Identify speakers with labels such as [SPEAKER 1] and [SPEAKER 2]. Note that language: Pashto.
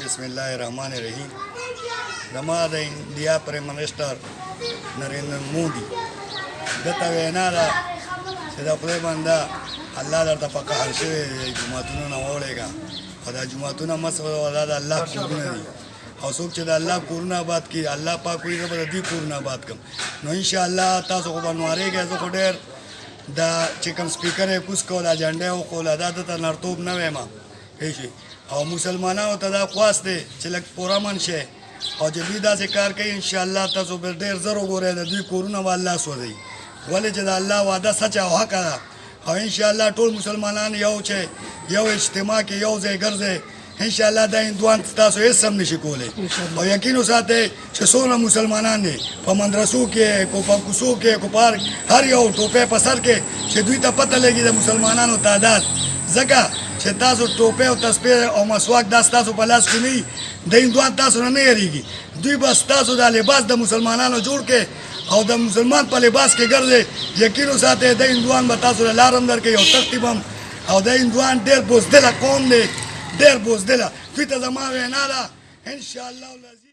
[SPEAKER 1] बिस्मिल्लाहिर्रहमानिर्रहीम زما د انډیا پریم منسټر نریندر مودي دته وینا ده چې د خدای بنده الله درته په قهر شوی دی جوماتونو نه وړېږه او دا جوماتونه مه دا د الله کورونه دي او څوک چې د الله کورونه آباد کړي الله پاک وایي زه به د دوی کورونه آباد کړم نو انشاءالله تاسو خو به نوارېږئ زه خو ډېر دا چې کوم سپیکر یې کوز کول اجنډه یې وښوله دا دته نرتوب نه وایم پوه شئ او مسلمانانو ته دا خواست دی چې لږ پوره من شئ او چې دوی داسې کار کوي انشاءالله تاسو به ډېر زر وګورئ د دوی کورونه به الله سوځوي ولې چې د الله وعده سچه او حقه ده او انشاءالله ټول مسلمانان یو چې یو اجتماع کې یو ځای ګرځئ انشاءالله دا هندوان تاسو هېڅ هم نشي کولی او یقین وساتئ چې څومره مسلمانان دي په مدرسو کې کو په کوڅو کې کو په هر یو ټوپۍ په سر کې چې دوی ته پته لګي د مسلمانانو تعداد ځکه چې تاسو ټوپۍ او تسبیح او مسواک دا ستاسو په لاس کې نه وي د هندوان تاسو نه یېرېږي دوی بس تاسو دا لباس د مسلمانانو جوړ کې او د مسلمان په لباس کې ګرځئ یقین وساتئ د هندوان به تاسو له لار هم درکوي او تښتي به هم او د هندوان ډېر بزدله قوم دی ډېر بزدله دوی ته زما وینا ده انشاءالله